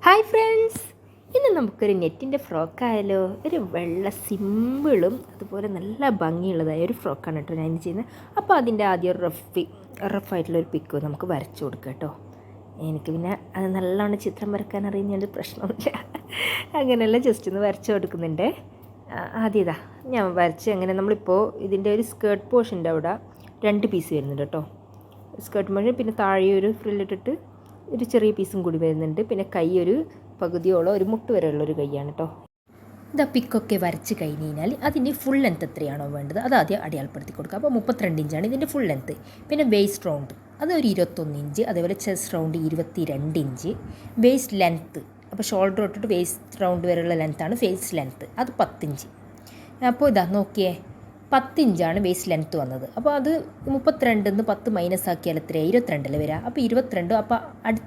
Hi friends, ഇന്ന് നമുക്കൊരു നെറ്റിൻ്റെ ഫ്രോക്കായാലോ. ഒരു വെള്ള സിമ്പിളും അതുപോലെ നല്ല ഭംഗിയുള്ളതായ ഒരു ഫ്രോക്കാണ് കേട്ടോ ഞാൻ ചെയ്യുന്നത്. അപ്പോൾ അതിൻ്റെ ആദ്യം ഒരു റഫായിട്ടുള്ളൊരു പിക്ക് നമുക്ക് വരച്ചു കൊടുക്കുക കേട്ടോ. എനിക്ക് പിന്നെ അത് നല്ലോണം ചിത്രം വരക്കാൻ അറിയുന്നതിൻ്റെ പ്രശ്നമില്ല, അങ്ങനെയല്ല ജസ്റ്റ് ഒന്ന് വരച്ചു കൊടുക്കുന്നുണ്ട്. ആദ്യം ഞാൻ വരച്ച് അങ്ങനെ നമ്മളിപ്പോൾ ഇതിൻ്റെ ഒരു സ്കേർട്ട് പോർഷൻ്റെ അവിടെ 2 പീസ് വരുന്നുണ്ട് കേട്ടോ. സ്കേർട്ട് പോർഷൻ പിന്നെ താഴെ ഒരു ഫ്രില്ലിട്ടിട്ട് ഒരു ചെറിയ പീസും കൂടി വരുന്നുണ്ട്. പിന്നെ കൈ ഒരു പകുതിയോളം ഒരു മുട്ട് വരെയുള്ളൊരു കൈയാണ് കേട്ടോ. ഇതാ പിക്കൊക്കെ വരച്ച് കഴിഞ്ഞ് കഴിഞ്ഞാൽ അതിൻ്റെ ഫുൾ ലെങ്ത്ത് എത്രയാണോ വേണ്ടത് അത് ആദ്യം അടയാളപ്പെടുത്തി കൊടുക്കുക. അപ്പോൾ 32 ഇഞ്ചാണ് ഇതിൻ്റെ ഫുൾ ലെങ്ത്ത്. പിന്നെ വേസ്റ്റ് റൗണ്ട് അത് ഒരു 21 ഇഞ്ച്, അതേപോലെ chest round 22 inch. Waste length അപ്പോൾ ഷോൾഡർ തൊട്ടിട്ട് വേസ്റ്റ് റൗണ്ട് വരെയുള്ള ലെങ്ത്താണ് വേസ്റ്റ് ലെങ്ത്ത്, അത് 10 ഇഞ്ച്. അപ്പോൾ ഇതാ നോക്കിയേ, 10 ഇഞ്ചാണ് വേസ്റ്റ് ലെങ്ത്ത് വന്നത്. അപ്പോൾ അത് 32 10 മൈനസ് ആക്കിയാൽ എത്രയാണ്? 22 വരിക. അപ്പോൾ 22. അപ്പോൾ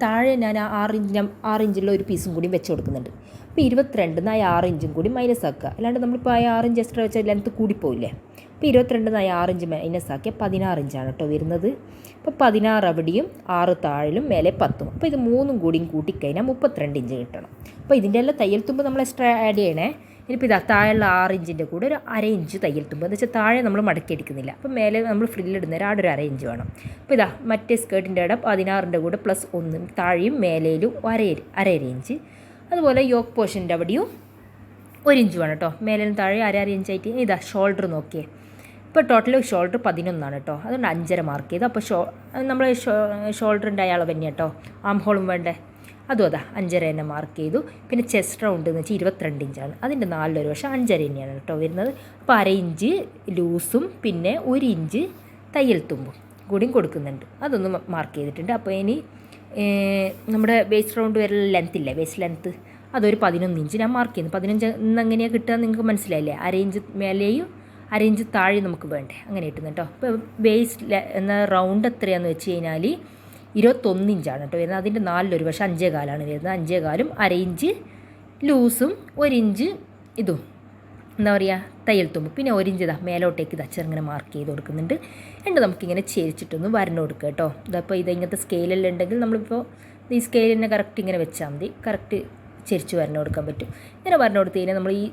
താഴെ ഞാൻ 6 ഇഞ്ചുള്ള ഒരു പീസും കൂടി വെച്ച് കൊടുക്കുന്നുണ്ട്. അപ്പോൾ 22 6 ഇഞ്ചും കൂടി മൈനസ് ആക്കുക. അല്ലാണ്ട് നമ്മളിപ്പോൾ 6 ഇഞ്ച് എക്സ്ട്രാ വെച്ചാൽ ലെങ്ത്ത് കൂടിപ്പോയില്ലേ. അപ്പോൾ 22 6 ഇഞ്ച് മൈനസ് ആക്കിയാൽ 16 ഇഞ്ചാണ് കേട്ടോ വരുന്നത്. അപ്പോൾ 16 അവിടെയും 6 താഴിലും മേലെ 10. അപ്പോൾ ഇത് 3 കൂടിയും കൂട്ടിക്കഴിഞ്ഞാൽ 32 ഇഞ്ച് കിട്ടണം. അപ്പോൾ ഇതിൻ്റെ എല്ലാം തയ്യൽ തുമ്പ് നമ്മൾ എക്സ്ട്രാ ആഡ് ചെയ്യണേ. ഇനിയിപ്പോൾ ഇതാ താഴെയുള്ള 6 ഇഞ്ചിൻ്റെ കൂടെ ഒരു 1/2 ഇഞ്ച് തയ്യൽ തുമ്പ്, എന്ന് വെച്ചാൽ താഴെ നമ്മൾ മടക്കി അടിക്കുന്നില്ല. അപ്പോൾ മേലെ നമ്മൾ ഫ്രില്ലിടുന്നേരം അവിടെ ഒരു 1/2 ഇഞ്ച് വേണം. അപ്പോൾ ഇതാ മറ്റേ സ്കേർട്ടിൻ്റെ ഇടം 16ൻ്റെ കൂടെ +1 താഴെയും മേലെയിലും 1/2 ഇഞ്ച്. അതുപോലെ യോക്ക് പോർഷൻ്റെ അവിടെയും 1 ഇഞ്ച് വേണം കേട്ടോ. മേലും താഴെ 1/2 ഇഞ്ചായിട്ട്. ഇതാ ഷോൾഡർ നോക്കിയേ, ഇപ്പോൾ ടോട്ടൽ ഷോൾഡർ 11 കേട്ടോ. അതുകൊണ്ട് 5.5 മാർക്ക് ചെയ്ത്. അപ്പോൾ നമ്മൾ ഷോൾഡറിൻ്റെ അയാളെ തന്നെ കേട്ടോ. ആം ഹോളും വേണ്ടേ, അതും അതാ 5.5 തന്നെ മാർക്ക് ചെയ്തു. പിന്നെ ചെസ്റ്റ് റൗണ്ട് എന്ന് വെച്ചാൽ 22 ഇഞ്ചാണ്, അതിൻ്റെ 4 വശം 5.5 തന്നെയാണ് കേട്ടോ വരുന്നത്. അപ്പോൾ 1/2 ഇഞ്ച് ലൂസും പിന്നെ 1 ഇഞ്ച് തയ്യൽ തുമ്പും കൂടിയും കൊടുക്കുന്നുണ്ട്, അതൊന്ന് മാർക്ക് ചെയ്തിട്ടുണ്ട്. അപ്പോൾ ഇനി നമ്മുടെ വേസ്റ്റ് റൗണ്ട് വരെ ലെങ്ത്ത് ഇല്ലേ, വേസ്റ്റ് ലെങ്ത്ത് അതൊരു 11 ഇഞ്ച് ഞാൻ മാർക്ക് ചെയ്യുന്നു. 15 എങ്ങനെയാണ് കിട്ടുക നിങ്ങൾക്ക് മനസ്സിലായില്ലേ. 1/2 ഇഞ്ച് മേലെയും 1/2 ഇഞ്ച് താഴെ നമുക്ക് വേണ്ടേ, അങ്ങനെ കിട്ടുന്നു കേട്ടോ. അപ്പോൾ വേസ്റ്റ് എന്ന റൗണ്ട് എത്രയാണെന്ന് വെച്ച് കഴിഞ്ഞാൽ 21 ഇഞ്ചാണ് കേട്ടോ വരുന്നത്. അതിൻ്റെ 4 വശം 5.25 വരുന്നത്. 5.25 1/2 ഇഞ്ച് ലൂസും 1 ഇഞ്ച് ഇതും എന്താ പറയുക തയ്യൽ തുമ്പ്. പിന്നെ 1 ഇഞ്ച് മേലോട്ടേക്ക് ചെറുങ്ങനെ മാർക്ക് ചെയ്ത് കൊടുക്കുന്നുണ്ട്. എന്നിട്ട് നമുക്കിങ്ങനെ ചേരിച്ചിട്ടൊന്ന് വരണം കൊടുക്കുക കേട്ടോ. ഇതപ്പോൾ ഇങ്ങനത്തെ സ്കെയിലെല്ലാം ഉണ്ടെങ്കിൽ നമ്മളിപ്പോൾ ഈ സ്കെയിലിനെ കറക്റ്റ് ഇങ്ങനെ വെച്ചാൽ മതി, കറക്റ്റ് ചെരിച്ച് വരണം കൊടുക്കാൻ പറ്റും. ഇങ്ങനെ വരണം കൊടുത്ത് കഴിഞ്ഞാൽ നമ്മൾ ഈ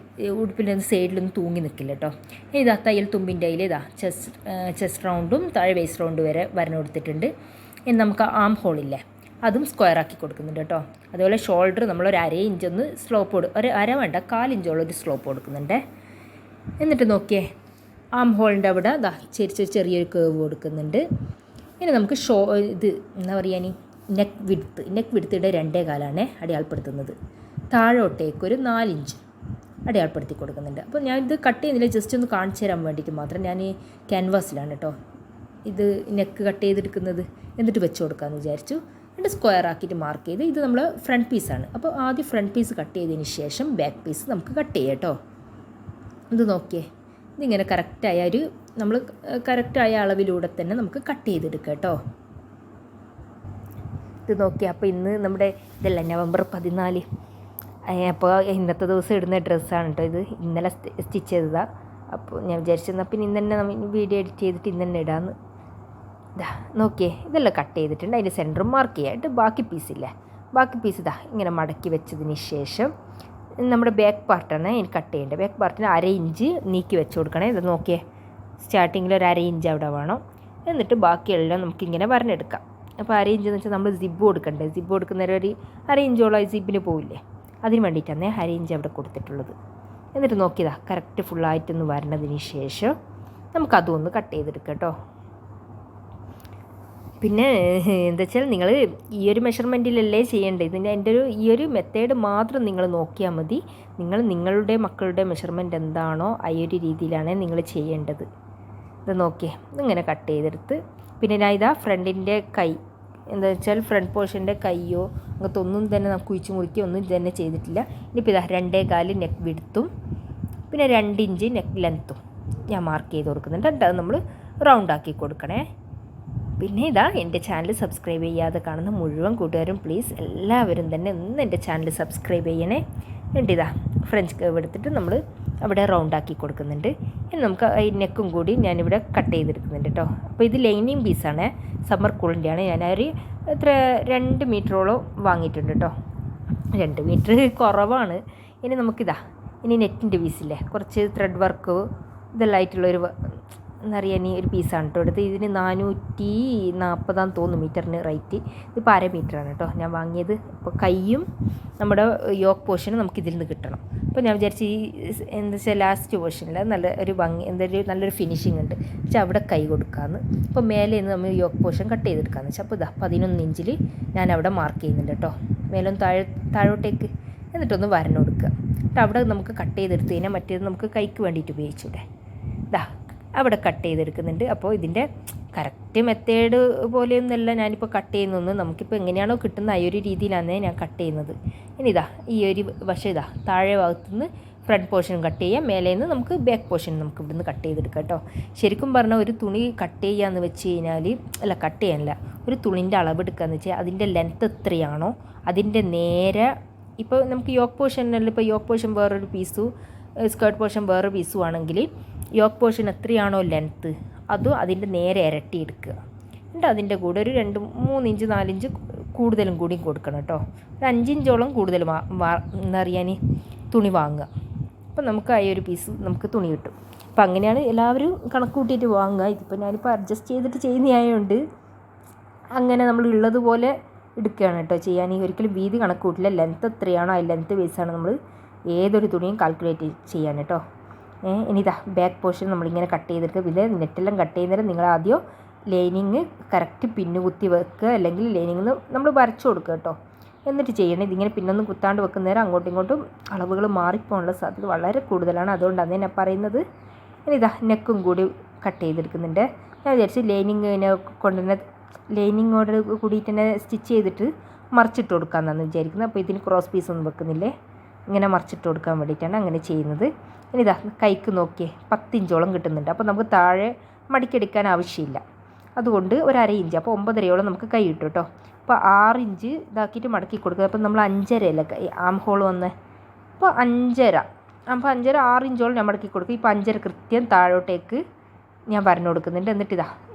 ഉടുപ്പിൻ്റെ സൈഡിലൊന്നും തൂങ്ങി നിൽക്കില്ല കേട്ടോ. ഇതാ തയ്യൽ തുമ്പിൻ്റെ അതിൽ ചെസ്റ്റ് റൗണ്ടും താഴെ വേസ്റ്റ് റൗണ്ട് വരെ വരണം കൊടുത്തിട്ടുണ്ട്. ഇനി നമുക്ക് ആം ഹോളില്ലേ അതും സ്ക്വയർ ആക്കി കൊടുക്കുന്നുണ്ട് കേട്ടോ. അതുപോലെ ഷോൾഡർ നമ്മളൊരു 1/2 ഇഞ്ച് ഒന്ന് സ്ലോപ്പ് ഒരു 1/2 വേണ്ട 1/4 ഇഞ്ചോളം ഒരു സ്ലോപ്പ് കൊടുക്കുന്നുണ്ട്. എന്നിട്ട് നോക്കിയേ ആം ഹോളിൻ്റെ അവിടെ ചെറിയൊരു കേവ് കൊടുക്കുന്നുണ്ട്. ഇനി നമുക്ക് ഇത് എന്താ പറയുക, നെക്ക് വിഡ്ത്തിയുടെ 2.25 അടയാളപ്പെടുത്തുന്നത്. താഴോട്ടേക്കൊരു 4 ഇഞ്ച് അടയാളപ്പെടുത്തി കൊടുക്കുന്നുണ്ട്. അപ്പോൾ ഞാൻ ഇത് കട്ട് ചെയ്യുന്നില്ല, ജസ്റ്റ് ഒന്ന് കാണിച്ചു തരാൻ വേണ്ടിയിട്ട് മാത്രം. ഞാൻ ക്യാൻവാസിലാണ് കേട്ടോ ഇത് നെക്ക് കട്ട് ചെയ്തെടുക്കുന്നത്. എന്നിട്ട് വെച്ച് കൊടുക്കാമെന്ന് വിചാരിച്ചു. എന്നിട്ട് സ്ക്വയർ ആക്കിയിട്ട് മാർക്ക് ചെയ്ത് ഇത് നമ്മൾ ഫ്രണ്ട് പീസാണ്. അപ്പോൾ ആദ്യം ഫ്രണ്ട് പീസ് കട്ട് ചെയ്തതിന് ശേഷം ബാക്ക് പീസ് നമുക്ക് കട്ട് ചെയ്യാം കേട്ടോ. ഇത് നോക്കിയേ, ഇതിങ്ങനെ കറക്റ്റായ നമ്മൾ കറക്റ്റായ അളവിലൂടെ തന്നെ നമുക്ക് കട്ട് ചെയ്തെടുക്കാം കേട്ടോ. ഇത് നോക്കിയാൽ അപ്പോൾ ഇന്ന് നമ്മുടെ ഇതല്ല നവംബർ 14. അപ്പോൾ ഇന്നത്തെ ദിവസം ഇടുന്ന ഡ്രസ്സാണ് കേട്ടോ ഇത്. ഇന്നലെ സ്റ്റിച്ച് ചെയ്തതാണ്. അപ്പോൾ ഞാൻ വിചാരിച്ചെന്നാൽ പിന്നെ ഇന്ന് തന്നെ നമ്മൾ വീഡിയോ എഡിറ്റ് ചെയ്തിട്ട് ഇന്ന് തന്നെ ഇടാമെന്ന്. ഇതാ നോക്കിയേ, ഇതെല്ലാം കട്ട് ചെയ്തിട്ടുണ്ട്. അതിൻ്റെ സെൻറ്ററും മാർക്ക് ചെയ്യാനായിട്ട് ബാക്കി പീസില്ലേ, ബാക്കി പീസ് ഇങ്ങനെ മടക്കി വെച്ചതിന് ശേഷം നമ്മുടെ ബാക്ക് പാർട്ടാണ് എനിക്ക് കട്ട് ചെയ്യേണ്ടത്. ബാക്ക് പാർട്ടിന് 1/2 ഇഞ്ച് നീക്കി വെച്ച് കൊടുക്കണേ. ഇത് നോക്കിയേ, സ്റ്റാർട്ടിങ്ങിൽ ഒരു 1/2 ഇഞ്ച് അവിടെ വേണം. എന്നിട്ട് ബാക്കിയെല്ലാം നമുക്കിങ്ങനെ വരഞ്ഞെടുക്കാം. അപ്പോൾ 1/2 ഇഞ്ച് എന്ന് വെച്ചാൽ നമ്മൾ സിബ് കൊടുക്കണ്ടേ, സിബ് കൊടുക്കുന്നവർ ഒരു 1/2 ഇഞ്ചോളം സിബിന് പോവില്ലേ, അതിന് വേണ്ടിയിട്ടാണ് 1/2 ഇഞ്ച് അവിടെ കൊടുത്തിട്ടുള്ളത്. എന്നിട്ട് നോക്കിയതാ കറക്റ്റ് ഫുള്ളായിട്ടൊന്ന് വരണതിന് ശേഷം നമുക്കതൊന്ന് കട്ട് ചെയ്തെടുക്കാം കേട്ടോ. പിന്നെ എന്താ വെച്ചാൽ നിങ്ങൾ ഈ ഒരു മെഷർമെൻറ്റിലല്ലേ ചെയ്യേണ്ടത്. എൻ്റെ ഈ ഒരു മെത്തേഡ് മാത്രം നിങ്ങൾ നോക്കിയാൽ മതി. നിങ്ങളുടെ മക്കളുടെ മെഷർമെൻറ്റ് എന്താണോ ആ ഒരു രീതിയിലാണ് നിങ്ങൾ ചെയ്യേണ്ടത്. ഇത് നോക്കിയേ, ഇങ്ങനെ കട്ട് ചെയ്തെടുത്ത് പിന്നെ ഞാൻ ഇതാ ഫ്രണ്ടിൻ്റെ കൈ എന്താ വെച്ചാൽ ഫ്രണ്ട് പോർഷൻ്റെ കയ്യോ അങ്ങനത്തെ ഒന്നും തന്നെ നമുക്ക് കുഴിച്ച് മുറിക്കുകയോ ഒന്നും തന്നെ ചെയ്തിട്ടില്ല. ഇനിയിപ്പോൾ ഇതാ 2.25 നെക്ക് വിഡ്ത്തും പിന്നെ 2 ഇഞ്ച് നെക്ക് ലെങ്ത്തും ഞാൻ മാർക്ക് ചെയ്ത് കൊടുക്കുന്നുണ്ട്. അത് നമ്മൾ റൗണ്ടാക്കി കൊടുക്കണേ. പിന്നെ ഇതാ എൻ്റെ ചാനൽ സബ്സ്ക്രൈബ് ചെയ്യാതെ കാണുന്ന മുഴുവൻ കൂട്ടുകാരും പ്ലീസ് എല്ലാവരും തന്നെ ഒന്ന് എൻ്റെ ചാനൽ സബ്സ്ക്രൈബ് ചെയ്യണേ. എന്നിട്ട് ഇതാ ഫ്രഞ്ച് കേവ് എടുത്തിട്ട് നമ്മൾ അവിടെ റൗണ്ടാക്കി കൊടുക്കുന്നുണ്ട്. ഇനി നമുക്ക് ഈ നെക്കും കൂടി ഞാനിവിടെ കട്ട് ചെയ്തെടുക്കുന്നുണ്ട് കേട്ടോ. അപ്പോൾ ഇത് ലൈനിങ് പീസാണ്, സമ്മർ കൂളിൻ്റെയാണ്. ഞാനൊരു 2 മീറ്ററോളം വാങ്ങിയിട്ടുണ്ട് കേട്ടോ. 2 മീറ്റർ കുറവാണ്. ഇനി നമുക്കിതാ ഇനി നെറ്റിൻ്റെ പീസില്ലേ, കുറച്ച് ത്രെഡ് വർക്ക് ഇതെല്ലാം ആയിട്ടുള്ളൊരു എന്താ പറയുക, ഇനി ഒരു പീസാണ് കേട്ടോ എടുത്ത്. ഇതിന് 440 തോന്നുന്നു മീറ്ററിന് റേറ്റ്. ഇതിപ്പോൾ 1/2 മീറ്ററാണ് കേട്ടോ ഞാൻ വാങ്ങിയത്. ഇപ്പോൾ കൈയും നമ്മുടെ യോക്ക് പോർഷനും നമുക്ക് ഇതിൽ നിന്ന് കിട്ടണം. അപ്പോൾ ഞാൻ വിചാരിച്ച് ഈ എന്താ വെച്ചാൽ ലാസ്റ്റ് പോർഷനിൽ നല്ല ഒരു ഭംഗി, എന്തൊരു നല്ലൊരു ഫിനിഷിംഗ് ഉണ്ട് വെച്ചാൽ അവിടെ കൈ കൊടുക്കാമെന്ന്. അപ്പോൾ മേലെ നിന്ന് നമ്മൾ യോക്ക് പോർഷൻ കട്ട് ചെയ്തെടുക്കാമെന്ന് വെച്ചാൽ അപ്പോൾ ഇതാ 11 ഇഞ്ചിൽ ഞാൻ അവിടെ മാർക്ക് ചെയ്യുന്നുണ്ട് കേട്ടോ. മേലും താഴോട്ടേക്ക് എന്നിട്ടൊന്ന് വരഞ്ഞു കൊടുക്കുക. എന്നിട്ട് അവിടെ നമുക്ക് കട്ട് ചെയ്തെടുത്ത് കഴിഞ്ഞാൽ മറ്റേത് നമുക്ക് കൈക്ക് വേണ്ടിയിട്ട് ഉപയോഗിച്ചൂടെ. ഇതാ അവിടെ കട്ട് ചെയ്തെടുക്കുന്നുണ്ട്. അപ്പോൾ ഇതിൻ്റെ കറക്റ്റ് മെത്തേഡ് പോലെയൊന്നുമല്ല ഞാനിപ്പോൾ കട്ട് ചെയ്യുന്നതൊന്നും, നമുക്കിപ്പോൾ എങ്ങനെയാണോ കിട്ടുന്ന ആ ഒരു രീതിയിലാണ് ഞാൻ കട്ട് ചെയ്യുന്നത്. ഇനി ഇതാ ഈ ഒരു വശം ഇതാ താഴെ ഭാഗത്തുനിന്ന് ഫ്രണ്ട് പോർഷൻ കട്ട് ചെയ്യാം, മേലെ നിന്ന് നമുക്ക് ബാക്ക് പോർഷൻ നമുക്ക് ഇവിടുന്ന് കട്ട് ചെയ്തെടുക്കാം കേട്ടോ. ശരിക്കും പറഞ്ഞാൽ ഒരു തുണി കട്ട് ചെയ്യാന്ന് വെച്ച് കഴിഞ്ഞാൽ, അല്ല കട്ട് ചെയ്യാനല്ല, ഒരു തുണിൻ്റെ അളവെടുക്കുകയെന്ന് വെച്ചാൽ അതിൻ്റെ ലെങ്ത്ത് എത്രയാണോ അതിൻ്റെ നേരെ, ഇപ്പോൾ നമുക്ക് യോക്ക് പോർഷനിൽ ഇപ്പോൾ യോക്ക് പോർഷൻ വേറൊരു പീസും സ്കേർട്ട് പോർഷൻ വേറൊരു പീസും ആണെങ്കിൽ യോക്ക് പോർഷൻ എത്രയാണോ ലെങ്ത്ത് അതും അതിൻ്റെ നേരെ ഇരട്ടി എടുക്കുക. എന്നിട്ട് അതിൻ്റെ കൂടെ ഒരു 2-3 ഇഞ്ച് 4 ഇഞ്ച് കൂടുതലും കൂടി കൊടുക്കണം കേട്ടോ. ഒരു 5 ഇഞ്ചോളം കൂടുതൽ എന്താ അറിയാൻ തുണി വാങ്ങുക. അപ്പോൾ നമുക്ക് ആ ഒരു പീസ് നമുക്ക് തുണി കിട്ടും. അപ്പോൾ അങ്ങനെയാണ് എല്ലാവരും കണക്ക് കൂട്ടിയിട്ട് വാങ്ങുക. ഇതിപ്പോൾ ഞാനിപ്പോൾ അഡ്ജസ്റ്റ് ചെയ്തിട്ട് ചെയ്യുന്നതായതുകൊണ്ട് അങ്ങനെ നമ്മൾ ഉള്ളതുപോലെ എടുക്കുകയാണ് കേട്ടോ ചെയ്യാൻ. ഒരിക്കലും വീതി കണക്ക് കൂട്ടില്ല. ലെങ്ത്ത് എത്രയാണോ ആ ലെങ്ത്ത് ബേസാണ് നമ്മൾ ഏതൊരു തുണിയും കാൽക്കുലേറ്റ് ചെയ്യാൻ കേട്ടോ. ഇനി ഇതാ ബാക്ക് പോർഷൻ നമ്മളിങ്ങനെ കട്ട് ചെയ്തെടുക്കുക. പിന്നെ നെറ്റെല്ലാം കട്ട് ചെയ്യുന്നേരം നിങ്ങൾ ആദ്യം ലൈനിങ് കറക്റ്റ് പിന്നു കുത്തി വെക്കുക, അല്ലെങ്കിൽ ലൈനിങ്ങിൽ നമ്മൾ വരച്ചു കൊടുക്കുക കേട്ടോ. എന്നിട്ട് ചെയ്യണം. ഇതിങ്ങനെ പിന്നൊന്നും കുത്താണ്ട് വെക്കുന്നേരം അങ്ങോട്ടും ഇങ്ങോട്ടും അളവുകൾ മാറിപ്പോകാനുള്ള സാധ്യത വളരെ കൂടുതലാണ്. അതുകൊണ്ടാണ് ഞാൻ പറയുന്നത്. ഇനി ഇതാ നെക്കും കൂടി കട്ട് ചെയ്തെടുക്കുന്നുണ്ട്. ഞാൻ വിചാരിച്ച് ലൈനിങ്ങിനെ കൊണ്ടുതന്നെ ലൈനിങ്ങോട് കൂടിയിട്ട് തന്നെ സ്റ്റിച്ച് ചെയ്തിട്ട് മറിച്ചിട്ട് കൊടുക്കാമെന്നാണ് വിചാരിക്കുന്നത്. അപ്പോൾ ഇതിന് ക്രോസ് പീസ് ഒന്നും വെക്കുന്നില്ലേ, ഇങ്ങനെ മറിച്ചിട്ട് കൊടുക്കാൻ വേണ്ടിയിട്ടാണ് അങ്ങനെ ചെയ്യുന്നത്. ഇനി ഇതാ കൈക്ക് നോക്കിയേ 10 ഇഞ്ചോളം കിട്ടുന്നുണ്ട്. അപ്പോൾ നമുക്ക് താഴെ മടിക്കെടുക്കാൻ ആവശ്യമില്ല, അതുകൊണ്ട് ഒരു 1/2 ഇഞ്ച്, അപ്പോൾ 9.5 നമുക്ക് കൈ കിട്ടും കേട്ടോ. അപ്പോൾ 6 ഇഞ്ച് ഇതാക്കിയിട്ട് മടക്കി കൊടുക്കുക. അപ്പോൾ നമ്മൾ 5.5 കൈ ആം ഹോൾ വന്ന്, അപ്പോൾ 5.5, അപ്പോൾ 5.5 6 ഇഞ്ചോളം ഞാൻ മടക്കി കൊടുക്കും. ഇപ്പോൾ 5.5 കൃത്യം താഴോട്ടേക്ക് ഞാൻ പറഞ്ഞു കൊടുക്കുന്നുണ്ട്.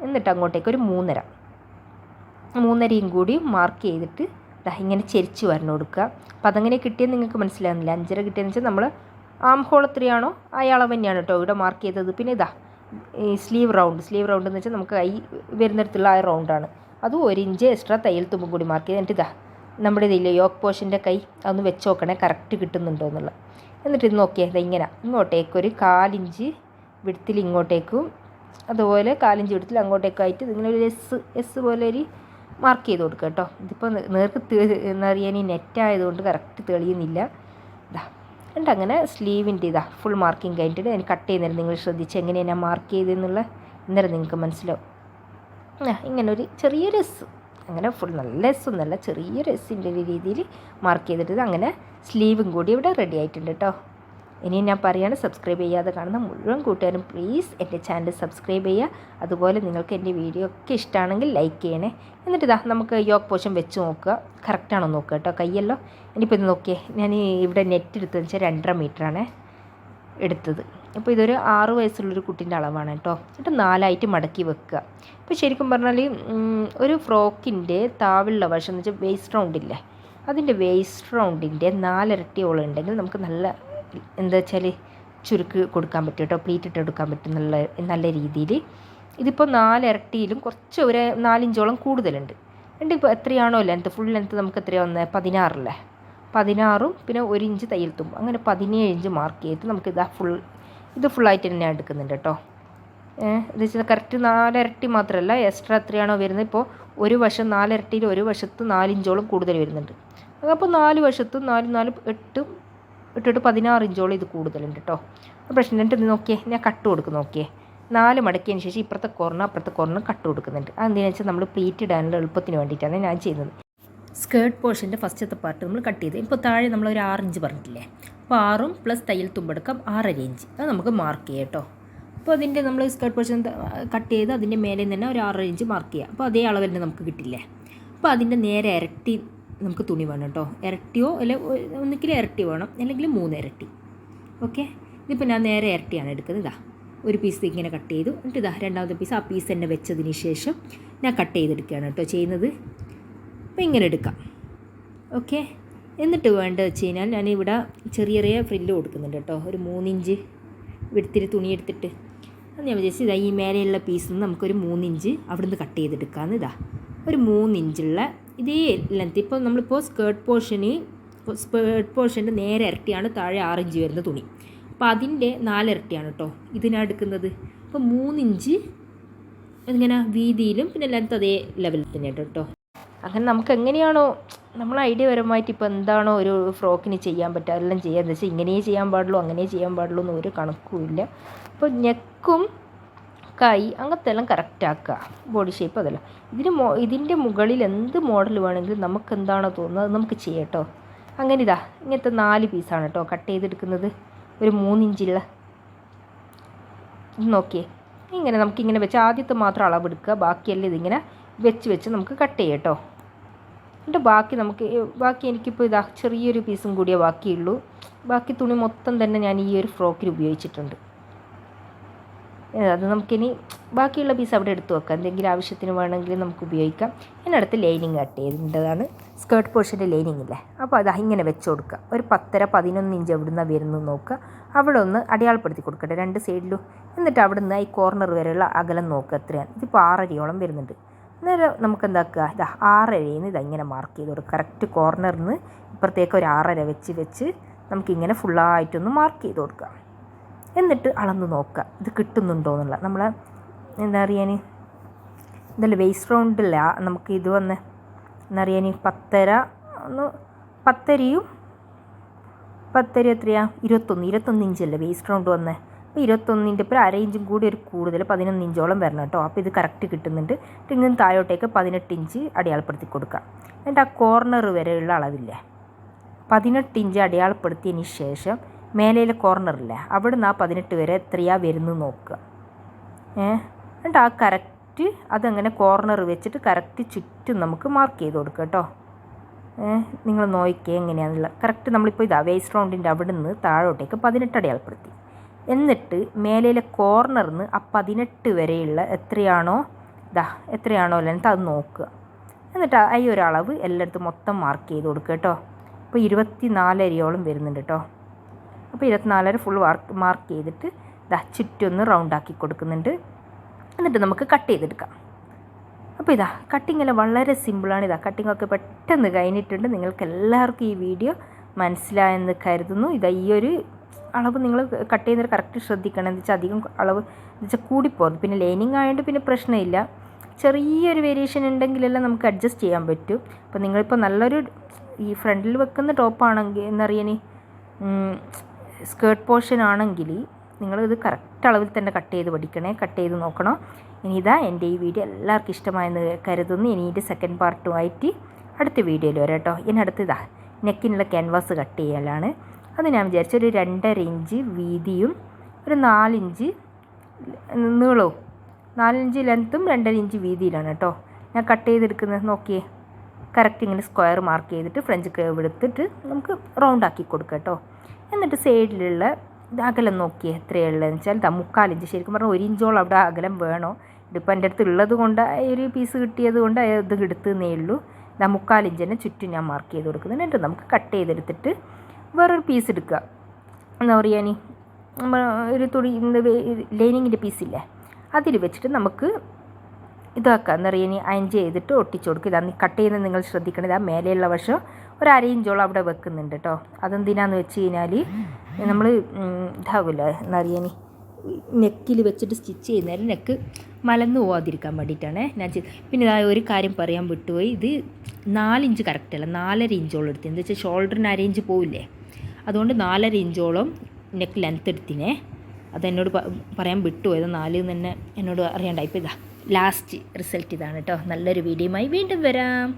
എന്നിട്ട് അങ്ങോട്ടേക്ക് ഒരു 3.5 കൂടി മാർക്ക് ചെയ്തിട്ട് ഇങ്ങനെ ചെരിച്ച് വരണം കൊടുക്കുക. അപ്പോൾ അതങ്ങനെ കിട്ടിയെന്ന് നിങ്ങൾക്ക് മനസ്സിലാകുന്നില്ല. 5.5 കിട്ടിയെന്ന് വെച്ചാൽ നമ്മൾ ആം ഹോൾ എത്രയാണോ ആ അളവ് തന്നെയാണ് കേട്ടോ ഇവിടെ മാർക്ക് ചെയ്തത്. പിന്നെ ഇതാ ഈ സ്ലീവ് റൗണ്ട് എന്ന് വെച്ചാൽ നമുക്ക് കൈ വരുന്നിടത്തുള്ള ആ റൗണ്ടാണ്. അതും 1 ഇഞ്ച് എക്സ്ട്രാ തയ്യൽ തുമ്പും കൂടി മാർക്ക് ചെയ്ത്. എന്നിട്ട് ഇതാ നമ്മുടെ ഇതില്ലേ യോക്ക് പോർഷൻ്റെ കൈ അതൊന്ന് വെച്ച് നോക്കണേ കറക്റ്റ് കിട്ടുന്നുണ്ടോ എന്നുള്ളത്. എന്നിട്ട് ഇത് നോക്കിയാൽ ഇങ്ങനെ ഇങ്ങോട്ടേക്ക് ഒരു 1/4 ഇഞ്ച് വിടത്തിൽ ഇങ്ങോട്ടേക്കും, അതുപോലെ 1/4 ഇഞ്ച് വിടത്തിൽ അങ്ങോട്ടേക്കായിട്ട് ഇതിങ്ങനെ ഒരു എസ് പോലെ ഒരു മാർക്ക് ചെയ്ത് കൊടുക്കുക കേട്ടോ. ഇതിപ്പോൾ നേർക്ക് എന്താ പറയുക, ഈ നെറ്റായതുകൊണ്ട് കറക്റ്റ് തെളിയുന്നില്ല. ഇതാ എന്നിട്ട് അങ്ങനെ സ്ലീവിൻ്റെ ഇതാ ഫുൾ മാർക്കിങ് കഴിഞ്ഞിട്ട് എനിക്ക് കട്ട് ചെയ്യുന്നേരം നിങ്ങൾ ശ്രദ്ധിച്ച് എങ്ങനെയാണ് ഞാൻ മാർക്ക് ചെയ്തതെന്നുള്ള അന്നേരം നിങ്ങൾക്ക് മനസ്സിലാവും. ഇങ്ങനെ ഒരു ചെറിയൊരു എസ്, അങ്ങനെ ഫുൾ നല്ല എസ്സൊന്നുമല്ല, ചെറിയൊരു എസ്സിൻ്റെ ഒരു രീതിയിൽ മാർക്ക് ചെയ്തിട്ട് അങ്ങനെ സ്ലീവും കൂടി ഇവിടെ റെഡി ആയിട്ടുണ്ട് കേട്ടോ. ഇനി ഞാൻ പറയുകയാണ്, സബ്സ്ക്രൈബ് ചെയ്യാതെ കാണുന്ന മുഴുവൻ കൂട്ടുകാരും പ്ലീസ് എൻ്റെ ചാനൽ സബ്സ്ക്രൈബ് ചെയ്യുക. അതുപോലെ നിങ്ങൾക്ക് എൻ്റെ വീഡിയോ ഒക്കെ ഇഷ്ടമാണെങ്കിൽ ലൈക്ക് ചെയ്യണേ. എന്നിട്ട് ഇതാ നമുക്ക് യോക്ക് പോർഷൻ വെച്ച് നോക്കുക, കറക്റ്റാണോ നോക്കുക കേട്ടോ കൈയല്ലോ. ഇനിയിപ്പോൾ ഇത് നോക്കിയേ, ഞാൻ ഇവിടെ നെറ്റ് എടുത്തതെന്ന് വെച്ചാൽ 2.5 മീറ്ററാണ് എടുത്തത്. അപ്പോൾ ഇതൊരു 6 വയസ്സുള്ളൊരു കുട്ടീൻ്റെ അളവാണ് കേട്ടോ. എന്നിട്ട് 4ആയിട്ട് മടക്കി വെക്കുക. ഇപ്പോൾ ശരിക്കും പറഞ്ഞാൽ ഒരു ഫ്രോക്കിൻ്റെ താവിലുള്ള വശം എന്ന് വെച്ചാൽ വേസ്റ്റ് റൗണ്ടില്ലേ, അതിൻ്റെ വേസ്റ്റ് റൗണ്ടിൻ്റെ 4 ഇരട്ടിയോളം ഉണ്ടെങ്കിൽ നമുക്ക് നല്ല എന്താ വെച്ചാൽ ചുരുക്ക് കൊടുക്കാൻ പറ്റും കേട്ടോ, പ്ലീറ്റ് ഇട്ട് എടുക്കാൻ പറ്റും നല്ല രീതിയിൽ. ഇതിപ്പോൾ 4 ഇരട്ടിയിലും കുറച്ച് ഒരു 4 ഇഞ്ചോളം കൂടുതലുണ്ട്. എന്നിട്ട് ഇപ്പോൾ എത്രയാണോ ലെങ്ത്ത്, ഫുൾ ലെങ്ത്ത് നമുക്ക് എത്രയാണ് വന്നത് 16 16ഉം പിന്നെ 1 ഇഞ്ച് തയ്യൽ തുമ്പ്, അങ്ങനെ 17 ഇഞ്ച് മാർക്ക് ചെയ്തിട്ട് നമുക്ക് ഇത് ഫുള്ളായിട്ട് തന്നെ എടുക്കുന്നുണ്ട് കേട്ടോ. ഇത് വെച്ചാൽ കറക്റ്റ് 4 ഇരട്ടി മാത്രമല്ല, എക്സ്ട്രാ എത്രയാണോ വരുന്നത്, ഇപ്പോൾ ഒരു വശം 4 ഇരട്ടിയിൽ ഒരു വശത്ത് 4 ഇഞ്ചോളം കൂടുതൽ വരുന്നുണ്ട്. അപ്പോൾ 4 വശത്തും 4 8 16 ഇഞ്ചോളം ഇത് കൂടുതലുണ്ട് കേട്ടോ. പ്രശ്നം എന്നിട്ട് നോക്കിയേ, ഞാൻ കട്ട് കൊടുക്കും നോക്കിയേ, 4 മടക്കിയതിന് ശേഷം ഇപ്പുറത്തെ കോർണർ കട്ട് കൊടുക്കുന്നുണ്ട്. അതെന്താണെന്ന് വെച്ചാൽ നമ്മൾ പ്ലീറ്റ് ഇടാനുള്ള എളുപ്പത്തിന് വേണ്ടിയിട്ടാണ് ഞാൻ ചെയ്യുന്നത്. സ്കേർട്ട് പോർഷൻ്റെ ഫസ്റ്റത്തെ പാർട്ട് നമ്മൾ കട്ട് ചെയ്ത്, ഇപ്പോൾ താഴെ നമ്മൾ ഒരു 6 ഇഞ്ച് പറഞ്ഞിട്ടില്ലേ, അപ്പോൾ 6ഉം പ്ലസ് തയ്യൽ തുമ്പെടുക്കാം 6.5 ഇഞ്ച്, അത് നമുക്ക് മാർക്ക് ചെയ്യാം കേട്ടോ. അപ്പോൾ അതിൻ്റെ നമ്മൾ സ്കേർട്ട് പോർഷൻ കട്ട് ചെയ്ത് അതിൻ്റെ മേലെ തന്നെ ഒരു 6.5 ഇഞ്ച് മാർക്ക് ചെയ്യാം. അപ്പോൾ അതേ അളവ് തന്നെ നമുക്ക് കിട്ടില്ലേ. അപ്പോൾ അതിൻ്റെ നേരെ ഇരട്ടി നമുക്ക് തുണി വേണം കേട്ടോ. ഇരട്ടിയോ അല്ലെ ഒന്നിക്കിൽ ഇരട്ടി വേണം, അല്ലെങ്കിൽ 3 ഇരട്ടി. ഓക്കെ, ഇതിപ്പോൾ ഞാൻ നേരെ ഇരട്ടിയാണ് എടുക്കുന്നത്. ഇതാ ഒരു പീസ് ഇങ്ങനെ കട്ട് ചെയ്തു. എന്നിട്ട് ഇതാ രണ്ടാമത്തെ പീസ് ആ പീസ് തന്നെ വെച്ചതിന് ശേഷം ഞാൻ കട്ട് ചെയ്തെടുക്കുകയാണ് കേട്ടോ ചെയ്യുന്നത്. അപ്പോൾ ഇങ്ങനെ എടുക്കാം. ഓക്കെ, എന്നിട്ട് വേണ്ടത് വെച്ച് കഴിഞ്ഞാൽ ഞാനിവിടെ ചെറിയ ചെറിയ ഫ്രില്ല് കൊടുക്കുന്നുണ്ട് കേട്ടോ. ഒരു 3 ഇഞ്ച് വിടുത്തിൽ തുണി എടുത്തിട്ട് അത് ഞാൻ വിചാരിച്ചു ഇതാ ഈ മേലെയുള്ള പീസിൽ നിന്ന് നമുക്കൊരു 3 ഇഞ്ച് അവിടുന്ന് കട്ട് ചെയ്തെടുക്കാമെന്ന്. ഇതാ ഒരു 3 ഇഞ്ചുള്ള ഇതേ ലെങ്ത്ത്. ഇപ്പോൾ നമ്മളിപ്പോൾ സ്കേർട്ട് പോർഷൻ്റെ നേരെ ഇരട്ടിയാണ് താഴെ 6 ഇഞ്ച് വരുന്ന തുണി. അപ്പോൾ അതിൻ്റെ 4 ഇരട്ടിയാണ് കേട്ടോ ഇത് ഞാൻ എടുക്കുന്നത്. അപ്പോൾ 3 ഇഞ്ച് ഇങ്ങനെ വീതിയിലും പിന്നെ ലെങ്ത്ത് അതേ ലെവലിൽ തന്നെയാണ് കേട്ടോ. അങ്ങനെ നമുക്ക് എങ്ങനെയാണോ നമ്മൾ ഐഡിയ പരമായിട്ട് ഇപ്പോൾ എന്താണോ ഒരു ഫ്രോക്കിന് ചെയ്യാൻ പറ്റുക എല്ലാം ചെയ്യാമെന്ന് വെച്ചാൽ ഇങ്ങനെ ചെയ്യാൻ പാടുള്ളൂ അങ്ങനെ ചെയ്യാൻ പാടുള്ളൂ എന്ന് ഒരു കണക്കുമില്ല. അപ്പോൾ നെക്കും കൈ അങ്ങനത്തെ എല്ലാം കറക്റ്റാക്കുക, ബോഡി ഷേപ്പ് അതല്ല. ഇതിൻ്റെ മുകളിൽ എന്ത് മോഡൽ വേണമെങ്കിലും നമുക്ക് എന്താണോ തോന്നുന്നത് അത് നമുക്ക് ചെയ്യാം കേട്ടോ. അങ്ങനെ ഇതാ ഇങ്ങനത്തെ 4 പീസാണ് കേട്ടോ കട്ട് ചെയ്തെടുക്കുന്നത്. ഒരു 3 ഇഞ്ചുള്ള നോക്കിയേ. ഇങ്ങനെ നമുക്കിങ്ങനെ വെച്ച് ആദ്യത്തെ മാത്രം അളവെടുക്കുക, ബാക്കിയെല്ലാം ഇതിങ്ങനെ വെച്ച് നമുക്ക് കട്ട് ചെയ്യാം കേട്ടോ. എന്നിട്ട് ബാക്കി എനിക്കിപ്പോൾ ഇതാ ചെറിയൊരു പീസും കൂടിയേ ബാക്കിയുള്ളൂ. ബാക്കി തുണി മൊത്തം തന്നെ ഞാൻ ഈ ഒരു ഫ്രോക്കിൽ ഉപയോഗിച്ചിട്ടുണ്ട്. അത് നമുക്കിനി ബാക്കിയുള്ള പീസ് അവിടെ എടുത്ത് വെക്കാം, എന്തെങ്കിലും ആവശ്യത്തിന് വേണമെങ്കിൽ നമുക്ക് ഉപയോഗിക്കാം. അതിനടുത്ത് ലൈനിങ് കട്ട് ചെയ്തിട്ടുള്ളതാണ്, സ്കേർട്ട് പോർഷൻ്റെ ലൈനിങ് ഇല്ലേ. അപ്പോൾ അത് ഇങ്ങനെ വെച്ച് കൊടുക്കുക. ഒരു 10-11 ഇഞ്ച് എവിടെ നിന്നാണ് വരുന്നത് നോക്കുക. അവിടെ ഒന്ന് അടയാളപ്പെടുത്തി കൊടുക്കട്ടെ 2 സൈഡിലും. എന്നിട്ട് അവിടെ നിന്ന് ഈ കോർണർ വരെയുള്ള അകലം നോക്കുക എത്രയാണ്. ഇതിപ്പോൾ 6.5 വരുന്നുണ്ട്. അന്നേരം നമുക്ക് എന്താക്കുക, ഇതാ 6.5 ഇങ്ങനെ മാർക്ക് ചെയ്ത് കൊടുക്കുക. കറക്റ്റ് കോർണറിൽ നിന്ന് ഇപ്പുറത്തേക്ക് ഒരു 6.5 വെച്ച് നമുക്കിങ്ങനെ ഫുള്ളായിട്ടൊന്ന് മാർക്ക് ചെയ്ത് കൊടുക്കുക. എന്നിട്ട് അളന്ന് നോക്കുക ഇത് കിട്ടുന്നുണ്ടോ എന്നുള്ള. നമ്മളെ എന്താ അറിയാൻ ഇതല്ല വേസ്റ്റ് റൗണ്ടില്ല നമുക്ക് ഇത് വന്ന് എന്താ അറിയാൻ 10 എത്രയാ 21 ഇഞ്ചല്ലേ വേസ്റ്റ് റൗണ്ട് വന്നേ. അപ്പോൾ 21ൻ്റെ ഇപ്പോൾ 1/2 ഇഞ്ചും കൂടി ഒരു കൂടുതൽ 11 ഇഞ്ചോളം വരണം കേട്ടോ. അപ്പോൾ ഇത് കറക്റ്റ് കിട്ടുന്നുണ്ട്. ഇങ്ങനെ താഴോട്ടേക്ക് 18 ഇഞ്ച് അടയാളപ്പെടുത്തി കൊടുക്കുക. എന്നിട്ട് ആ കോർണർ വരെയുള്ള അളവില്ലേ 18 ഇഞ്ച് അടയാളപ്പെടുത്തിയതിന് ശേഷം മേലയിലെ കോർണറില്ലേ അവിടെ നിന്ന് ആ 18 വരെ എത്രയാണ് വരുന്നത് നോക്കുക. എന്നിട്ട് ആ കറക്റ്റ് അതങ്ങനെ കോർണർ വെച്ചിട്ട് കറക്റ്റ് ചുറ്റും നമുക്ക് മാർക്ക് ചെയ്ത് കൊടുക്കുക കേട്ടോ. നിങ്ങൾ നോക്കിയേ എങ്ങനെയാണെന്നുള്ള കറക്റ്റ്. നമ്മളിപ്പോൾ ഇതാ വേസ്റ്റ് റൗണ്ടിൻ്റെ അവിടെ നിന്ന് താഴോട്ടേക്ക് 18 അടയാളപ്പെടുത്തി. എന്നിട്ട് മേലയിലെ കോർണറിൽ നിന്ന് ആ 18 വരെയുള്ള എത്രയാണോ ലെങ്ത്ത് അത് നോക്കുക. എന്നിട്ട് ഈ ഒരളവ് എല്ലായിടത്തും മൊത്തം മാർക്ക് ചെയ്ത് കൊടുക്കുക കേട്ടോ. ഇപ്പോൾ 24.5 വരുന്നുണ്ട് കേട്ടോ. അപ്പോൾ 24 ഫുൾ മാർക്ക് ചെയ്തിട്ട് ചുറ്റൊന്ന് റൗണ്ടാക്കി കൊടുക്കുന്നുണ്ട്. എന്നിട്ട് നമുക്ക് കട്ട് ചെയ്തെടുക്കാം. അപ്പോൾ കട്ടിങ്ങെല്ലാം വളരെ സിമ്പിളാണ്. കട്ടിങ്ങൊക്കെ പെട്ടെന്ന് കഴിഞ്ഞിട്ടുണ്ട്. നിങ്ങൾക്ക് എല്ലാവർക്കും ഈ വീഡിയോ മനസ്സിലായെന്ന് കരുതുന്നു. ഈ ഒരു അളവ് നിങ്ങൾ കട്ട് ചെയ്യുന്നത് കറക്റ്റ് ശ്രദ്ധിക്കണം. എന്ന് വെച്ചാൽ അധികം അളവ് എന്ന് വെച്ചാൽ കൂടിപ്പോകും. പിന്നെ ലൈനിങ് ആയതുകൊണ്ട് പിന്നെ പ്രശ്നമില്ല. ചെറിയൊരു വേരിയേഷൻ ഉണ്ടെങ്കിലെല്ലാം നമുക്ക് അഡ്ജസ്റ്റ് ചെയ്യാൻ പറ്റും. അപ്പോൾ നിങ്ങളിപ്പോൾ നല്ലൊരു ഈ ഫ്രണ്ടിൽ വെക്കുന്ന ടോപ്പാണെങ്കിൽ എന്നറിയാൻ സ്കേർട്ട് പോർഷൻ ആണെങ്കിൽ നിങ്ങളിത് കറക്റ്റ് അളവിൽ തന്നെ കട്ട് ചെയ്ത് നോക്കണം. ഇനി എൻ്റെ ഈ വീഡിയോ എല്ലാവർക്കും ഇഷ്ടമായെന്ന് കരുതുന്നു. ഇനി ഇതിൻ്റെ സെക്കൻഡ് പാർട്ടുമായിട്ട് അടുത്ത വീഡിയോയിൽ വരാം കേട്ടോ. ഇനി അടുത്ത് നെക്കിനുള്ള ക്യാൻവാസ് കട്ട് ചെയ്യലാണ്. അത് ഞാൻ വിചാരിച്ചു ഒരു 2.5 ഇഞ്ച് വീതിയും ഒരു 4 ഇഞ്ച് നീളവും 4 ഇഞ്ച് ലെങ്ത്തും 2.5 ഇഞ്ച് വീതിയിലാണ് കേട്ടോ ഞാൻ കട്ട് ചെയ്തെടുക്കുന്നത്. നോക്കിയേ കറക്റ്റ് ഇങ്ങനെ സ്ക്വയർ മാർക്ക് ചെയ്തിട്ട് ഫ്രഞ്ച് കേവ് എടുത്തിട്ട് നമുക്ക് റൗണ്ടാക്കി കൊടുക്കാം കേട്ടോ. എന്നിട്ട് സൈഡിലുള്ള അകലം നോക്കിയേ എത്രയുള്ളതെന്ന് വെച്ചാൽ 3/4 ഇഞ്ച്, ശരിക്കും പറഞ്ഞാൽ 1 ഇഞ്ചോളം അവിടെ അകലം വേണോ. ഇതിപ്പോൾ എൻ്റെ അടുത്ത് ഉള്ളത് കൊണ്ട് ഒരു പീസ് കിട്ടിയത് കൊണ്ട് ഇത് എടുത്തതേ ഉള്ളൂ. 3/4 ഇഞ്ച് തന്നെ ചുറ്റും ഞാൻ മാർക്ക് ചെയ്ത് കൊടുക്കുന്നത്. എന്നിട്ട് നമുക്ക് കട്ട് ചെയ്തെടുത്തിട്ട് വേറൊരു പീസ് എടുക്കുക. എന്താ പറയുക, നമ്മൾ ഒരു തുണി ലൈനിങ്ങിൻ്റെ പീസില്ലേ അതിൽ വെച്ചിട്ട് നമുക്ക് ഇതാക്കുക. എന്താ പറയുക, അയൺ ചെയ്തിട്ട് ഒട്ടിച്ച് കൊടുക്കുക. കട്ട് ചെയ്യുന്നത് നിങ്ങൾ ശ്രദ്ധിക്കണം. മേലെയുള്ള വശം ഒരു 1/2 ഇഞ്ചോളം അവിടെ വെക്കുന്നുണ്ട് കേട്ടോ. അതെന്തിനാന്ന് വെച്ച് കഴിഞ്ഞാൽ നമ്മൾ ഇതാകില്ല എന്താ പറയുക നെക്കിൽ വെച്ചിട്ട് സ്റ്റിച്ച് ചെയ്യുന്നതിൽ നെക്ക് മലന്ന് പോകാതിരിക്കാൻ വേണ്ടിയിട്ടാണ് ഞാൻ പിന്നെ ഒരു കാര്യം പറയാൻ വിട്ടുപോയി. ഇത് 4 ഇഞ്ച് കറക്റ്റല്ല, 4.5 ഇഞ്ചോളം എടുത്ത്. എന്താ വെച്ചാൽ ഷോൾഡറിന് 1/2 ഇഞ്ച് പോവില്ലേ, അതുകൊണ്ട് 4.5 ഇഞ്ചോളം നെക്ക് ലെങ്ത്ത് എടുത്തിനെ. അതെന്നോട് പറയാൻ വിട്ടുപോയത് 4 എന്ന് തന്നെ എന്നോട് അറിയണ്ടായി. ഇപ്പോൾ ലാസ്റ്റ് റിസൾട്ട് ഇതാണ് കേട്ടോ. നല്ലൊരു വീഡിയോയുമായി വീണ്ടും വരാം.